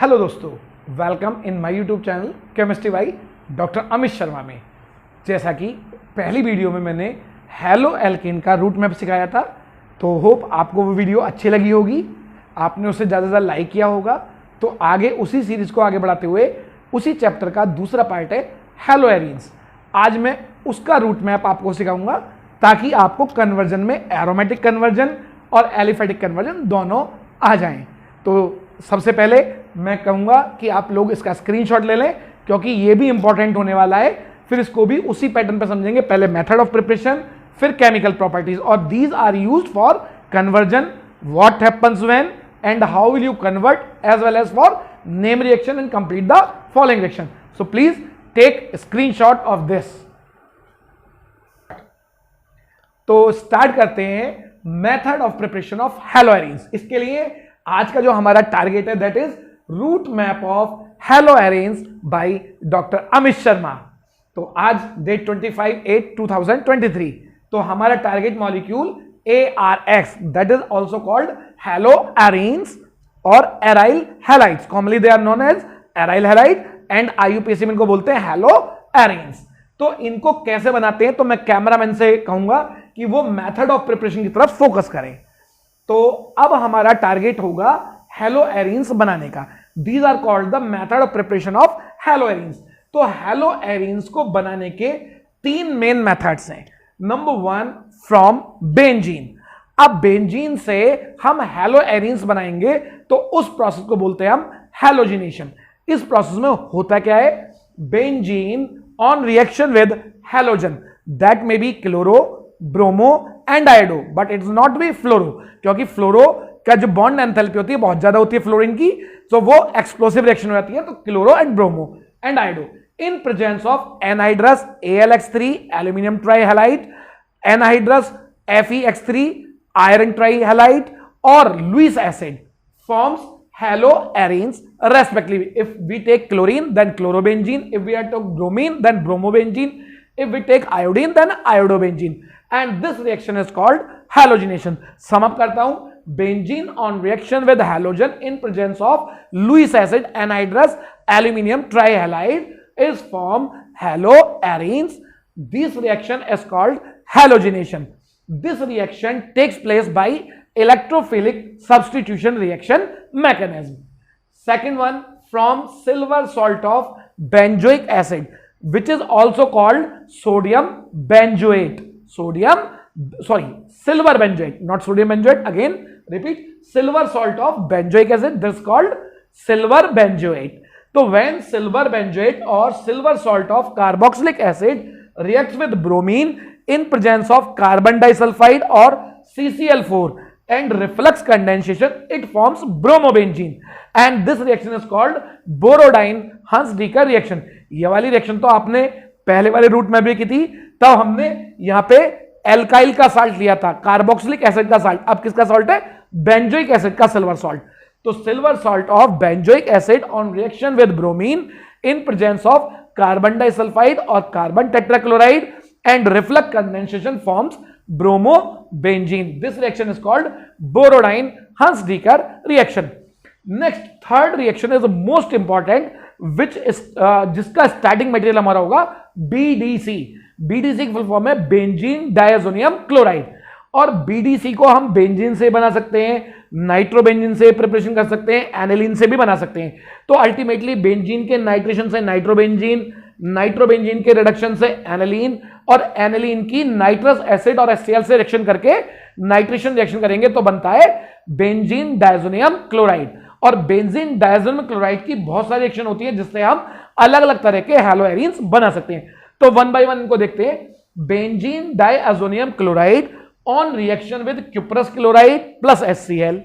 Hello दोस्तों, welcome in my YouTube channel chemistry by doctor Amit Sharma में। जैसा कि पहली वीडियो में मैंने हेलो एल्केन का रूट मैप सिखाया था, तो होप आपको वो वीडियो अच्छी लगी होगी, आपने उसे ज़्यादा से ज़्यादा लाइक किया होगा। तो आगे उसी सीरीज को आगे बढ़ाते हुए उसी चैप्टर का दूसरा पार्ट है हेलो एरीन्स। आज मैं उसका रूट मैप आपको सिखाऊंगा ताकि आपको कन्वर्जन में एरोमेटिक कन्वर्जन और एलिफेटिक कन्वर्जन दोनों आ जाएं। तो सबसे पहले मैं कहूंगा कि आप लोग इसका स्क्रीनशॉट ले लें, क्योंकि ये भी इंपॉर्टेंट होने वाला है। फिर इसको भी उसी पैटर्न पे समझेंगे, पहले मेथड ऑफ प्रिपरेशन, फिर केमिकल प्रॉपर्टीज, और these are used for conversion, what happens when and how will you convert, as well as for name reaction and complete the following reaction. So please take screenshot of this. तो start करते हैं method of preparation of haloarenes. इसके लिए आज का जो हमारा target है that is route map of haloarenes by doctor Amit Sharma. तो आज डेट 25/8/2023। तो हमारा target molecule ARX, that is also called halo arenes और aryl halides. Commonly they are known as aryl halide and IUPAC में इनको बोलते हैं हेलो एरीन्स। तो इनको कैसे बनाते हैं, तो मैं कैमरामैन से कहूंगा कि वो मेथड ऑफ प्रिपरेशन की तरफ फोकस करें। तो अब हमारा टारगेट होगा हेलो एरीन्स बनाने का। These are called the method of preparation of haloarenes. तो हेलो एरीन्स को बनाने के तीन मेन मेथड्स हैं। Number 1 from benzene. अब बेंजीन से हम हेलो एरीन्स बनाएंगे, तो उस प्रोसेस को बोलते हैं हम हेलोजिनेशन। इस प्रोसेस में होता क्या है, benzene on reaction with halogen, that may be chloro, bromo and iodo, but it's not be fluoro, क्योंकि फ्लोरो का जो बॉन्ड एंथैल्पी होती है बहुत ज्यादा होती है फ्लोरीन की, तो वो एक्सप्लोसिव रिएक्शन हो जाती है। तो chloro and bromo and iodo in presence of anhydrous AlX3 aluminium trihalide, anhydrous FeX3 iron trihalide और Lewis acid forms halo arenes respectively. If we take chlorine, then chlorobenzene. If we take bromine, then bromobenzene. If we take iodine, then iodobenzene. And this reaction is called halogenation. Sum up करता हूं, benzene on reaction with halogen in presence of Lewis acid anhydrous aluminium trihalide is formed haloarenes. This reaction is called halogenation. This reaction takes place by electrophilic substitution reaction mechanism. Second one, from silver salt of benzoic acid, which is also called sodium benzoate. Silver benzoate, not sodium benzoate. Again, repeat, silver salt of benzoic acid, this is called silver benzoate. So when silver benzoate or silver salt of carboxylic acid reacts with bromine in presence of carbon disulfide or CCl4 and reflux condensation, it forms bromobenzene, and this reaction is called Borodine-Hunsdiecker reaction. ये वाली reaction तो आपने पहले वाले root में भी की थी, तब हमने यहां पे एल्काइल का साल्ट लिया था, कार्बोक्सिलिक एसिड का साल्ट। अब किसका साल्ट है, बेंजोइक एसिड का सिल्वर सॉल्ट। तो silver salt of benzoic acid on reaction with bromine in presence of carbon disulphide और carbon tetrachloride and reflux condensation forms bromobenzene. This reaction is called Borodine-Hunsdiecker reaction. Next, third reaction is the most important, which is जिसका starting material हमारा होगा BDC. BDC की full form है benzene diazonium chloride, और BDC को हम benzene से बना सकते हैं, नाइट्रोबेंजीन से प्रिपरेशन कर सकते हैं, एनिलीन से भी बना सकते हैं। तो अल्टीमेटली बेंजीन के नाइट्रेशन से नाइट्रोबेंजीन, नाइट्रोबेंजीन के रिडक्शन से एनिलीन, और एनिलीन की नाइट्रस एसिड और HCl से रिएक्शन करके नाइट्रेशन रिएक्शन करेंगे तो बनता है बेंजीन डायजोनियम क्लोराइड। और बेंजीन डायजोनियम क्लोराइड की बहुत सारी रिएक्शन होती है जिससे हम अलग अलग तरह के हेलो एरीन्स बना सकते हैं। तो वन बाय वन इनको देखते हैं। Benzene diazonium chloride on reaction with cuprous chloride plus HCl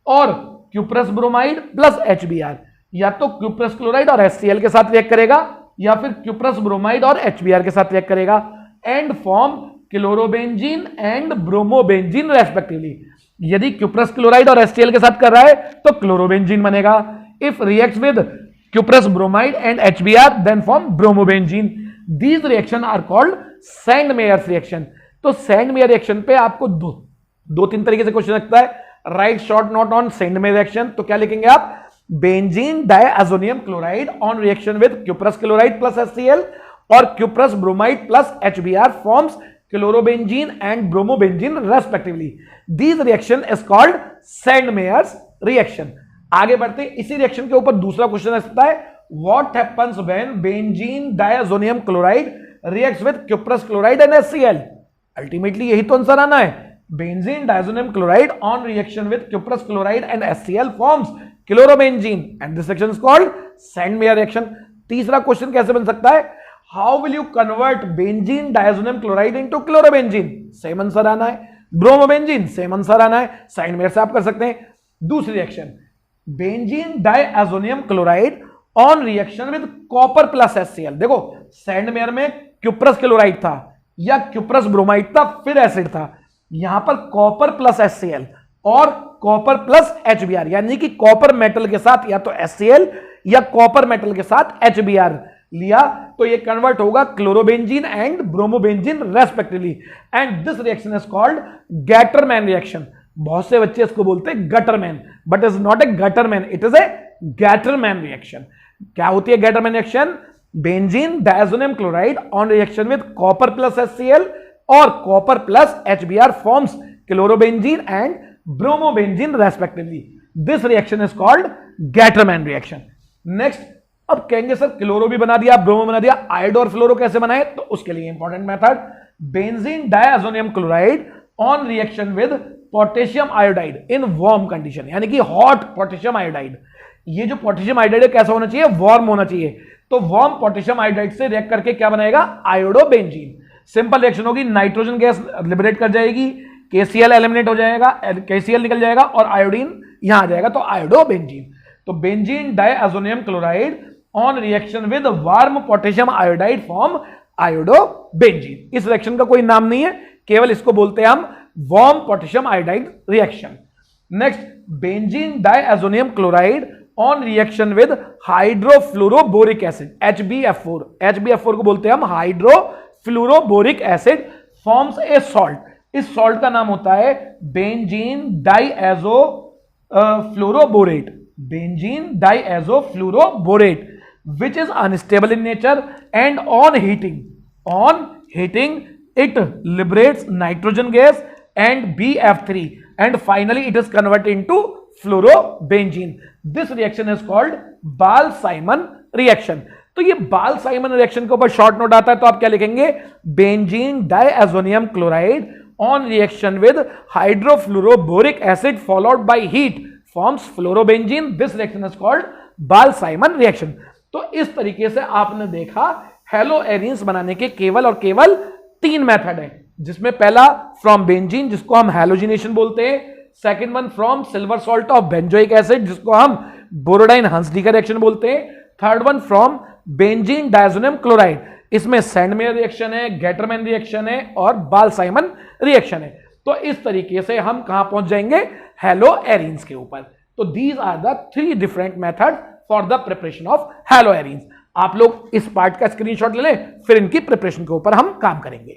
और क्यूप्रस ब्रोमाइड प्लस HBr, या तो क्यूप्रस क्लोराइड और HCl के साथ रिएक्ट करेगा या फिर क्यूप्रस ब्रोमाइड और HBr के साथ रिएक्ट करेगा, and form chlorobenzene and bromobenzene respectively. यदि क्यूप्रस क्लोराइड और HCl के साथ कर रहा है तो क्लोरोबेंजीन बनेगा। If reacts with cuprous bromide and HBr then form bromobenzene. These reaction are called Sandmeyer's reaction. तो सैंडमेयर रिएक्शन पे आपको दो तीन तरीके से क्वेश्चन लगता है। Write short note on Sandmeyer reaction. तो क्या लिखेंगे आप, benzene diazonium chloride on reaction with cuprous chloride plus HCl और cuprous bromide plus HBr forms chlorobenzene and bromobenzene respectively. This reaction is called Sandmeyer's reaction. आगे बढ़ते हैं, इसी reaction के ऊपर दूसरा क्वेश्चन आ सकता है, what happens when benzene diazonium chloride reacts with cuprous chloride and HCl. Ultimately यही तो आंसर आना है. Benzene diazonium chloride on reaction with cuprous chloride and HCl forms chlorobenzene and this reaction is called Sandmeyer reaction. तीसरा question कैसे बन सकता है, how will you convert benzene diazonium chloride into chlorobenzene. Same answer आना है. Bromobenzene same answer आना है. Sandmeyer से आप कर सकते हैं. दूसरी reaction, benzene diazonium chloride on reaction with copper plus HCl. देखो सैंडमेयर में क्यूप्रस क्लोराइड था या क्यूप्रस ब्रोमाइड था फिर एसिड था, यहां पर कॉपर प्लस HCl और कॉपर प्लस HBr, यानी कि कॉपर मेटल के साथ या तो HCl या कॉपर मेटल के साथ HBr लिया तो ये कन्वर्ट होगा chlorobenzene and bromobenzene respectively. And this reaction is called Gattermann reaction. बहुत से बच्चे इसको बोलते हैं Gutterman, but is not a Gutterman, it is a Gattermann reaction. क्या होती है Gattermann reaction, benzene diazonium chloride on reaction with copper plus HCl और copper plus HBr forms chlorobenzene and bromobenzene respectively. This reaction is called Gattermann reaction. Next, अब कहेंगे sir chloro भी बना दिया, bromo बना दिया, आयोडो और फ्लोरो कैसे बनाए, तो उसके लिए important method, benzene diazonium chloride on reaction with potassium iodide in warm condition, यानी कि हॉट पोटेशियम आयोडाइड. ये जो पोटेशियम आयोडाइड है कैसा होना चाहिए, वार्म होना चाहिए. तो वार्म पोटेशियम आयोडाइड से रिएक्ट करके क्या बनाएगा, आयोडोबेंजीन. सिंपल रिएक्शन होगी, नाइट्रोजन गैस लिबरेट कर जाएगी, KCl एलिमिनेट हो जाएगा, KCl निकल जाएगा और आयोडीन यहां आ जाएगा, तो आयोडोबेंजीन. तो benzene diazonium chloride on reaction with warm potassium iodide form iodobenzene. इस रिएक्शन का कोई नाम नहीं है, केवल इसको बोलते हैं हम warm potassium iodide reaction. Next, benzene diazonium chloride on reaction with hydrofluoroboric acid HbF4. HbF4 को बोलते हैं हम hydrofluoroboric acid forms a salt. इस सॉल्ट का नाम होता है benzene diazo fluoroborate. Benzene diazofluoroborate which is unstable in nature and on heating it liberates nitrogen gas and BF3 and finally it is converted into fluorobenzene. This reaction is called Bal-Simon reaction. तो ये बाल-साइमन reaction के ऊपर short note आता है, तो आप क्या लिखेंगे, benzene diazonium chloride on reaction with hydrofluoroboric acid followed by heat forms fluorobenzene. This reaction is called Balz Schiemann reaction. तो इस तरीके से आपने देखा हेलो एरीन्स बनाने के केवल और केवल 3 मेथड है, जिसमें पहला फ्रॉम बेंजीन जिसको हम हैलोजिनेशन बोलते हैं, second one from silver salt of benzoic acid जिसको हम बोरोडाइन हंसडीकर रिएक्शन बोलते हैं, third one from benzene diazonium chloride. इसमें सैंडमेयर रिएक्शन है, गैटरमैन रिएक्शन है और बाल-साइमन रिएक्शन है. तो इस तरीके से हम कहां पहुंच जाएंगे, हेलो एरीन्स के ऊपर. तो these are the 3 different method for the preparation of haloarenes. आप लोग इस पार्ट का स्क्रीनशॉट ले लें, फिर इनकी प्रिपरेशन के ऊपर हम काम करेंगे.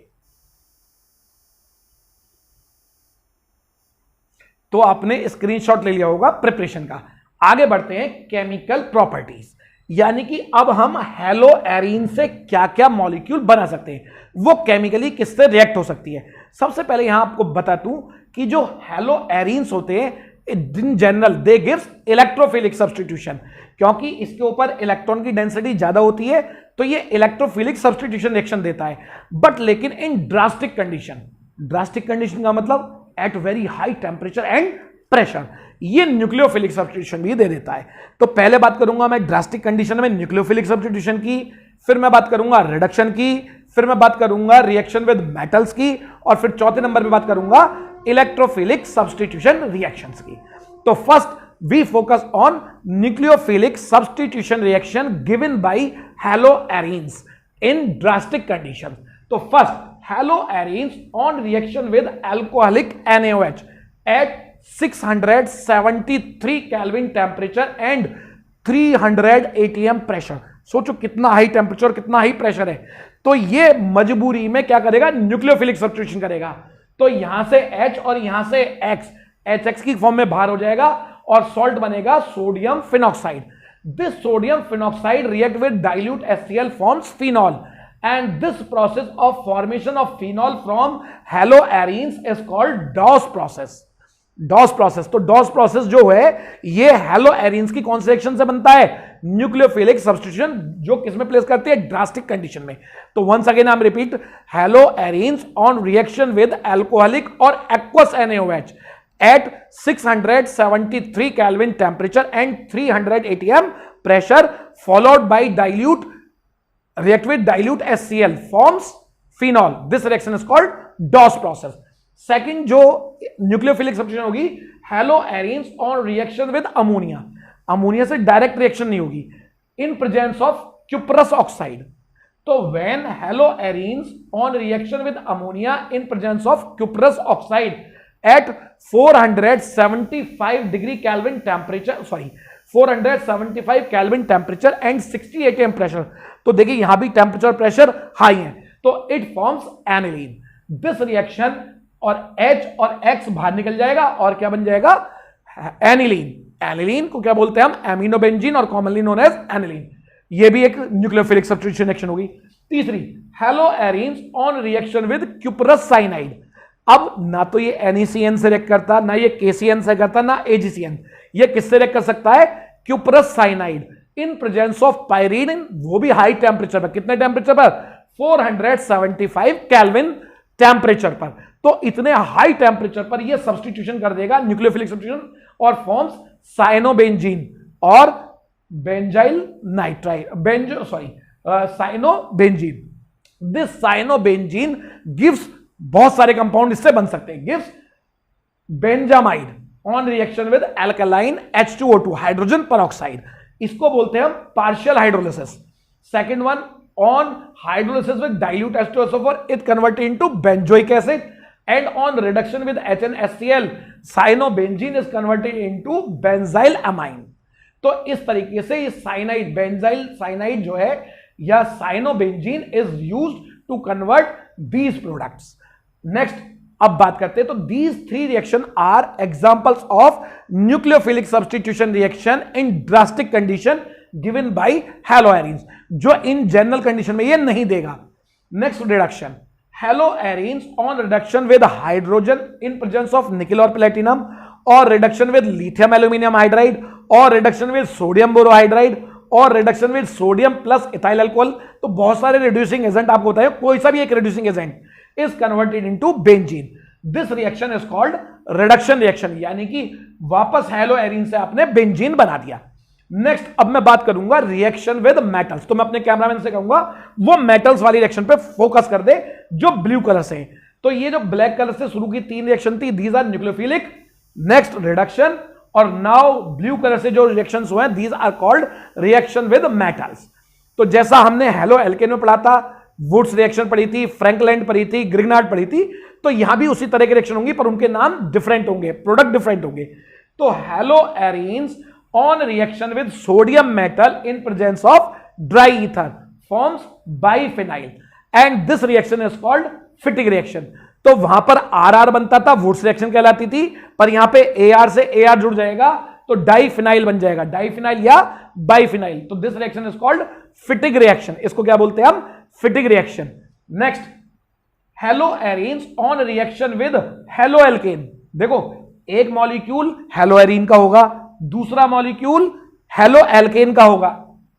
तो आपने स्क्रीनशॉट ले लिया होगा प्रिपरेशन का. आगे बढ़ते हैं केमिकल प्रॉपर्टीज, यानी कि अब हम हेलो एरीन से क्या क्या मॉलिक्यूल बना सकते हैं, वो केमिकली किससे रिएक्ट हो सकती है. सबसे पहले यहां आपको बता दूं कि जो हेलो एरीन्स होते हैं in general they gives electrophilic substitution, क्योंकि इसके ऊपर इलेक्ट्रॉन की डेंसिटी ज्यादा होती है तो ये इलेक्ट्रोफिलिक सब्स्टिट्यूशन रिएक्शन देता है. बट लेकिन इन ड्रास्टिक कंडीशन का मतलब at very high temperature and pressure, ये न्यूक्लियोफिलिक सब्स्टिट्यूशन भी दे देता है. तो पहले बात करूंगा मैं ड्रास्टिक कंडीशन में न्यूक्लियोफिलिक सब्स्टिट्यूशन की, फिर मैं बात करूंगा रिडक्शन की, फिर मैं बात करूंगा रिएक्शन विद मेटल्स की, और फिर चौथे नंबर पे बात करूंगा इलेक्ट्रोफिलिक सब्स्टिट्यूशन रिएक्शंस की. तो first we focus on nucleophilic substitution reaction given by haloarenes in drastic condition. तो first haloarenes on reaction with alcoholic NaOH at 673 kelvin temperature and 300 atm pressure. सोचो कितना हाई टेम्परेचर, कितना high pressure है. तो ये मजबूरी में क्या करेगा, न्यूक्लियोफिलिक सब्स्टिट्यूशन करेगा. तो यहां से H और यहां से X HX की फॉर्म में बाहर हो जाएगा और सॉल्ट बनेगा sodium phenoxide. This sodium phenoxide react with dilute HCl forms phenol, and this process of formation of phenol from haloarenes is called DOS process. DOS process. तो DOS process जो है ये haloarenes की कौन से रिएक्शन से बनता है? न्यूक्लियोफिलिक सब्स्टिट्यूशन, जो किसमें प्लेस करती है? ड्रास्टिक कंडीशन में. तो once again I am repeat, haloarenes on reaction with alcoholic or aqueous NaOH at 673 Kelvin temperature and 300 atm pressure followed by react with dilute HCl forms phenol. This reaction is called DOS process. Second जो nucleophilic substitution होगी, haloarenes on reaction with ammonia. Ammonia से direct reaction नहीं होगी, in presence of cuprous oxide. तो when haloarenes on reaction with ammonia in presence of cuprous oxide at 475 degree Kelvin temperature, 475 Kelvin temperature and 60 atm pressure. तो देखिए यहां भी temperature pressure high है, तो it forms aniline. This reaction और H और X बाहर निकल जाएगा और क्या बन जाएगा? एनिलीन. एनिलीन को क्या बोलते हैं हम? एमिनोबेंजीन, और कॉमनली नोन एज एनिलीन. ये भी एक न्यूक्लियोफिलिक सब्स्टिट्यूशन रिएक्शन होगी. तीसरी, haloarenes on reaction with cuprous cyanide. अब ना तो ये NaCN से रिएक्ट करता, ना ये KCN से करता, ना AgCN. ये किससे रिएक्ट कर सकता है? Cuprous cyanide in presence of pyrene, वो भी हाई टेम्परेचर पर. कितने टेम्परेचर पर? 475 केल्विन टेम्परेचर पर. तो इतने हाई टेम्परेचर पर ये सब्स्टिट्यूशन कर देगा, न्यूक्लियोफिलिक सब्स्टिट्यूशन, और फॉर्म्स साइनोबेंजीन और benzyl nitride, cyanobenzene. This cyanobenzene gives, बहुत सारे कंपाउंड इससे बन सकते हैं, gives benzamide on reaction with alkaline H2O2 hydrogen peroxide. इसको बोलते हैं हम partial hydrolysis. Second one, on hydrolysis with dilute H2SO4 it converted into benzoic acid, and on reduction with HNHCl cyanobenzene is converted into benzyl amine. तो इस तरीके से ये cyanide, benzyl cyanide जो है, या cyanobenzene is used to convert these products. Next अब बात करते हैं, तो these three reaction are examples of nucleophilic substitution reaction in drastic condition given by haloarenes, जो इन जनरल कंडीशन में ये नहीं देगा. Next, reduction. Haloarenes on reduction with hydrogen in presence of nickel और प्लेटिनम, और reduction with lithium aluminium hydride, और reduction with sodium borohydride, और reduction with sodium plus ethyl alcohol. तो बहुत सारे रिड्यूसिंग एजेंट आपको बताया, कोई सा भी एक reducing agent is converted into benzene. This reaction is called reduction reaction, यानी कि वापस हेलोएरीन से आपने बेंजीन बना दिया. नेक्स्ट अब मैं बात करूंगा रिएक्शन विद मेटल्स. तो मैं अपने कैमरामैन से कहूंगा वो मेटल्स वाली रिएक्शन पे फोकस कर दे जो ब्लू कलर से. तो ये जो ब्लैक कलर से शुरू की तीन रिएक्शन थी, these are nucleophilic. Next reduction, और नाउ ब्लू कलर से जो रिएक्शंस हुए हैं, these are called reaction with metals. तो जैसा हमने हेलो एल्केन में पढ़ा था, वुड्स रिएक्शन पढ़ी थी, फ्रैंकलैंड पढ़ी थी, ग्रिग्नार्ड पढ़ी थी, तो यहां भी उसी तरह की रिएक्शन होंगी, पर उनके नाम डिफरेंट होंगे, प्रोडक्ट डिफरेंट होंगे. तो haloarenes on reaction with sodium metal in presence of dry ether forms biphenyl, and this reaction is called फिटिक reaction. तो वहां पर RR बनता था, वुड्स रिएक्शन कहलाती थी, पर यहां पे AR से AR जुड़ जाएगा तो डाइफिनाइल बन जाएगा, डाइफिनाइल या बाइफिनाइल. तो this reaction is called फिटिक reaction. इसको क्या बोलते हैं हम? फिटिक reaction. Next, haloarenes on reaction with haloalkane. देखो एक मॉलिक्यूल हेलोएरीन का होगा, दूसरा मॉलिक्यूल हेलोएल्केन का होगा,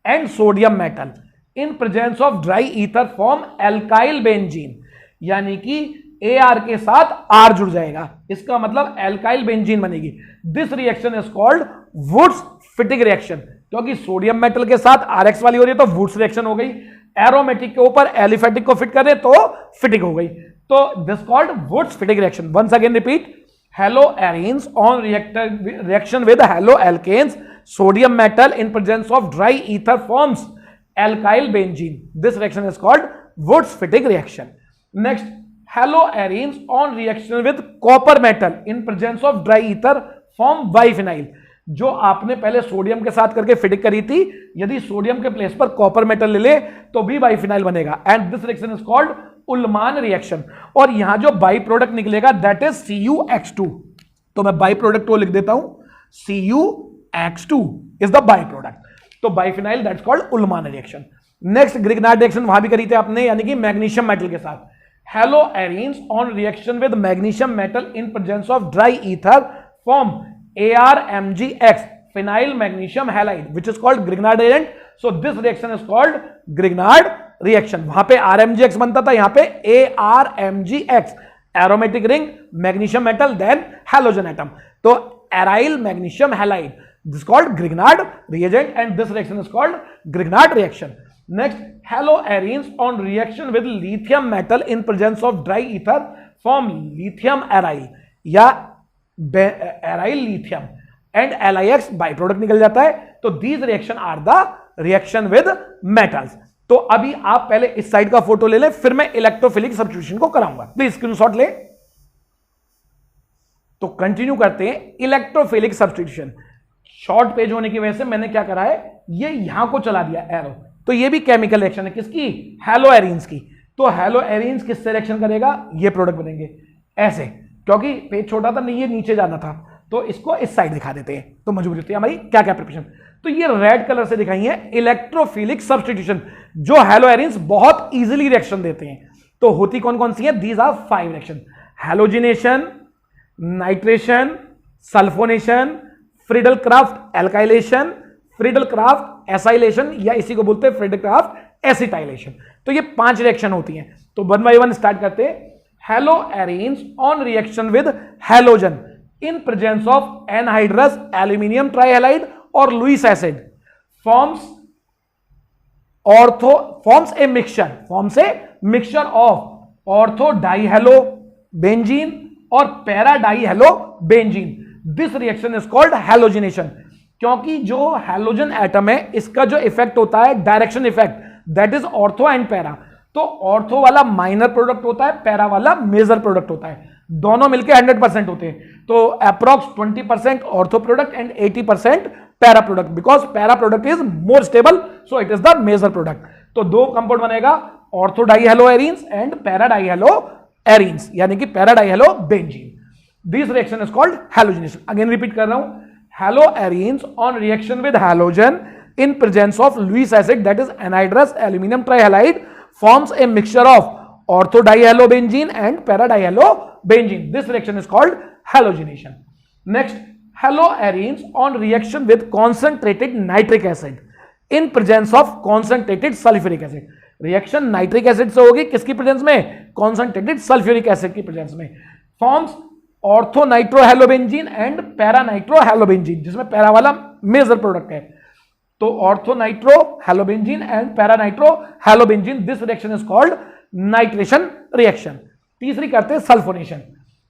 and sodium metal in presence of dry ether form alkyl benzene, यानी कि AR के साथ R जुड़ जाएगा, इसका मतलब एल्काइल बेंजीन बनेगी. This reaction is called Wurtz Fittig reaction, क्योंकि सोडियम मेटल के साथ RX वाली हो रही है तो वुड्स रिएक्शन हो गई, एरोमेटिक के ऊपर एलिफेटिक को फिट कर दे तो फिटिक हो गई. तो this called Wurtz Fittig reaction. Once again repeat, haloarenes on reaction with haloalkanes sodium metal in presence of dry ether forms alkyl benzene. This reaction is called Wurtz Fittig reaction. Next, haloarenes on reaction with copper metal in presence of dry ether form biphenyl. जो आपने पहले sodium के साथ करके फिटिक करी थी, यदि sodium के प्लेस पर कॉपर मेटल ले ले तो भी बाइफिनाइल बनेगा, and this reaction is called Ullmann reaction. और यहां जो बाई प्रोडक्ट निकलेगा दैट इज CuH2. तो मैं बाई प्रोडक्ट को लिख देता हूं CuX2 is the by product. तो biphenyl that's called Ullmann reaction. Next Grignard reaction वहां भी करी थी आपने, यानी कि मैग्नीशियम मेटल के साथ. Haloarenes on reaction with magnesium metal in presence of dry ether form ArMgX, phenyl magnesium halide, which is called Grignard agent. So this reaction is called Grignard reaction. वहां पे RMgX बनता था, यहां पे ArMgX, aromatic ring, magnesium metal, then halogen atom. तो aryl magnesium halide, this is called Grignard reagent, and this reaction is called Grignard reaction. Next, haloarenes on reaction with lithium metal in presence of dry ether form lithium aryl या aryl lithium and LiX by product निकल जाता है. तो these reaction are the reaction with metals. तो अभी आप पहले इस साइड का फोटो ले लें, फिर मैं इलेक्ट्रोफिलिक सब्स्टिट्यूशन को कराऊंगा. प्लीज स्क्रीनशॉट ले. तो कंटिन्यू करते हैं इलेक्ट्रोफिलिक सब्स्टिट्यूशन. शॉर्ट पेज होने की वजह से मैंने क्या करा है, ये यहां को चला दिया एरो. तो ये भी केमिकल रिएक्शन है, किसकी? हेलोएरीन्स की. तो हेलोएरीन्स किससे रिएक्शन करेगा? ये प्रोडक्ट बनेंगे ऐसे, क्योंकि पेज छोटा था नहीं, ये नीचे जाना था, तो इसको इस साइड दिखा देते हैं. तो मजबूरी होती है हमारी क्या क्या प्रिपरेशन. तो ये रेड कलर से दिखाई है इलेक्ट्रोफिलिक सब्स्टिट्यूशन, जो हेलोएरीन्स बहुत इजीली रिएक्शन देते हैं. तो होती कौन कौन सी है? These are 5 reaction: halogenation, nitration, sulphonation, Friedel Crafts alkylation, Friedel Crafts acylation, या इसी को बोलते हैं फ्रीडल क्राफ्ट एसिटाइलेशन. तो ये 5 रिएक्शन होती हैं. तो 1 बाय 1 स्टार्ट करते हैं. Haloarenes on reaction with halogen in presence of anhydrous aluminium trihalide or Lewis acid forms a mixture of ortho dihaloBenzene और para dihaloBenzene. This reaction is called halogenation. क्योंकि जो हैलोजन एटम है इसका जो effect होता है direction effect, that is ortho and para. तो ortho वाला माइनर प्रोडक्ट होता है, पैरा वाला मेजर प्रोडक्ट होता है. दोनों मिलके 100% होते हैं. तो approx 20% ortho product and 80% para product, because para product is more stable, so it is the major product. तो 2 कंपाउंड बनेगा, ortho dihaloarenes and para dihaloarenes, यानी कि para dihalobenzene. This reaction is called halogenation. Again repeat कर रहा हूं. Haloarenes on reaction with halogen in presence of Lewis acid, that is anhydrous aluminum trihalide, forms a mixture of ortho dihalobenzene and para dihalobenzene. This reaction is called halogenation. Next, haloarenes on reaction with concentrated nitric acid in presence of concentrated sulfuric acid. Reaction nitric acid से होगी, किसकी presence में? Concentrated sulphuric acid की presence में. Forms ortho nitrohalobenzene and para nitrohalobenzene, जिसमें para वाला major product है. तो ortho nitro halobenzene and para nitro halobenzene. This reaction is called nitration reaction. तीसरी करते हैं sulphonation.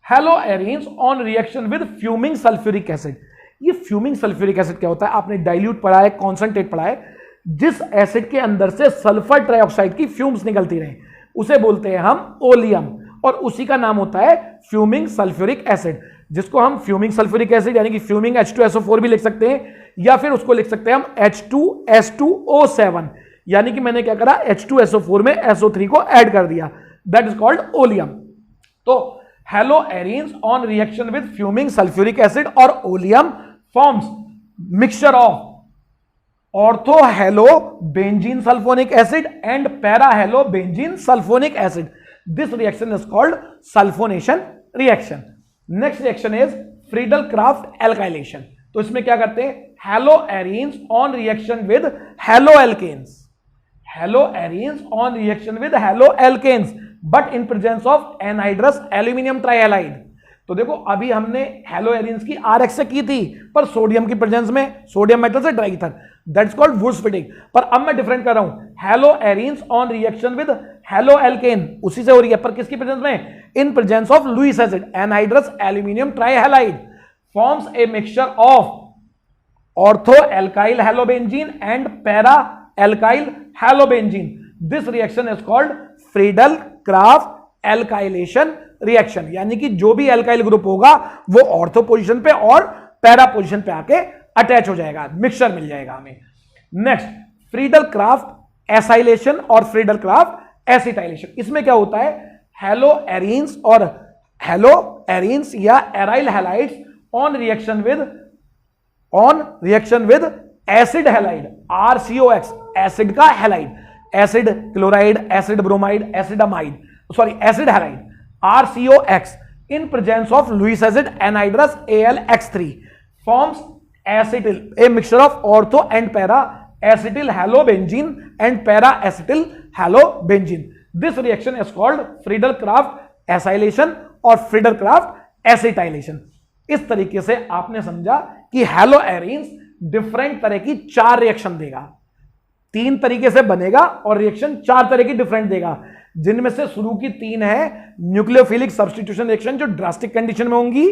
Haloarenes on reaction with fuming sulphuric acid. ये fuming sulphuric acid क्या होता है? आपने डाइल्यूट पढ़ा है, कॉन्सेंट्रेट पढ़ा है. जिस एसिड के अंदर से सल्फर ट्राइऑक्साइड की फ्यूम्स निकलती रहे उसे बोलते हैं हम ओलियम, और उसी का नाम होता है फ्यूमिंग सल्फ्यूरिक एसिड, जिसको हम फ्यूमिंग सल्फ्यूरिक एसिड यानी कि फ्यूमिंग H2SO4 भी लिख सकते हैं, या फिर उसको लिख सकते हैं हम H2S2O7, यानी कि मैंने क्या करा, H2SO4 में SO3 को ऐड कर दिया, दैट इज कॉल्ड ओलियम. तो haloarenes on reaction with fuming sulphuric acid और oleum forms mixture of ortho halobenzene sulphonic acid and para halobenzene sulphonic acid. This reaction is called sulphonation reaction. Next reaction is Friedel Crafts alkylation. तो इसमें क्या करते हैं? Haloarenes on reaction with haloalkanes. Haloarenes on reaction with haloalkanes but in presence of anhydrous aluminium trihalide. तो देखो अभी हमने haloarenes की RX से की थी, पर सोडियम की प्रेजेंस में, सोडियम मेटल से dry ether, that's called Wurtz Fittig. पर अब मैं डिफरेंट कर रहा हूं. Haloarenes on reaction with haloalkane उसी से हो रही है, पर किसकी प्रेजेंस में? In presence of Lewis acid anhydrous aluminium trihalide forms a mixture of ortho alkyl halobenzene and para alkyl halobenzene. This reaction is called Friedel-Crafts alkylation reaction. यानी कि जो भी एल्काइल ग्रुप होगा वो ऑर्थो पोजीशन पे और para position पे आके अटैच हो जाएगा, मिक्सचर मिल जाएगा हमें. नेक्स्ट, फ्रीडल-क्राफ्ट एसाइलेशन और फ्रीडल-क्राफ्ट एसिटाइलेशन. इसमें क्या होता है? हेलोएरीन्स और हेलोएरीन्स या aryl halides on reaction with on reaction with acid halide, RCOX, acid का halide, acid chloride, acid bromide, acid amide, sorry acid halide, RCOX in presence of Lewis acid anhydrous AlX3 forms acetyl, a mixture of ortho and para acetyl halobenzene and para acetyl halobenzene. This reaction is called Friedel-Crafts acylation और Friedel-Crafts acetylation. इस तरीके से आपने समझा कि hello arenes different तरह की 4 reaction देगा, 3 तरीके से बनेगा और रिएक्शन 4 तरह की डिफरेंट देगा, जिनमें से शुरू की 3 है न्यूक्लियोफिलिक सब्स्टिट्यूशन रिएक्शन जो ड्रास्टिक कंडीशन में होंगी,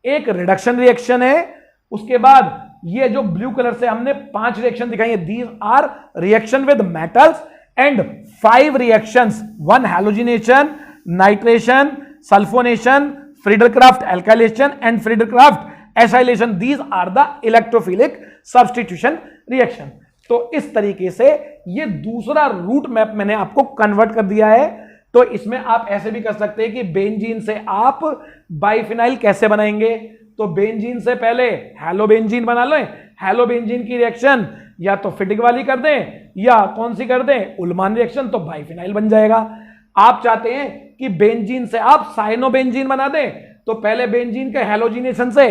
एक रिडक्शन रिएक्शन है, उसके बाद ये जो ब्लू कलर से हमने 5 रिएक्शन दिखाई है, these are reaction with metals and 5 reactions, 1 halogenation, nitration, sulphonation, Friedel-Crafts alkylation and Friedel-Crafts acylation. These are the electrophilic substitution reaction. तो इस तरीके से ये दूसरा रूट मैप मैंने आपको कन्वर्ट कर दिया है। तो इसमें आप ऐसे भी कर सकते हैं कि बेंजीन से आप बाइफिनाइल कैसे बनाएंगे, तो बेंजीन से पहले हेलोबेंजीन बना लो, हेलोबेंजीन की रिएक्शन या तो फिटिक वाली कर दें या कौन सी कर दें, उल्मान रिएक्शन, तो बाइफिनाइल बन जाएगा। आप चाहते हैं कि बेंजीन से आप साइनोबेंजीन बना दें, तो पहले बेंजीन के हेलोजिनेशन से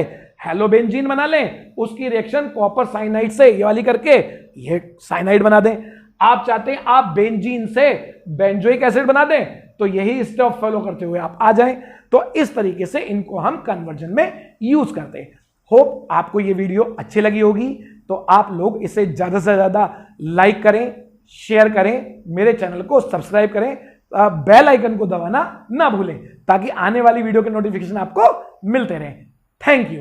हेलोबेंजीन बना लें, उसकी रिएक्शन कॉपर साइनाइड से ये वाली करके ये साइनाइड बना दें। आप चाहते हैं आप बेंजीन से बेंजोइक एसिड बना दें, तो यही स्टेप फॉलो करते हुए आप आ जाएं। तो इस तरीके से इनको हम कन्वर्जन में यूज करते हैं। होप आपको ये वीडियो अच्छी लगी होगी, तो आप लोग इसे ज्यादा से ज्यादा लाइक करें, शेयर करें, मेरे चैनल को सब्सक्राइब करें, बेल आइकन को दबाना ना भूलें ताकि आने वाली वीडियो के नोटिफिकेशन आपको मिलते रहें। Thank you.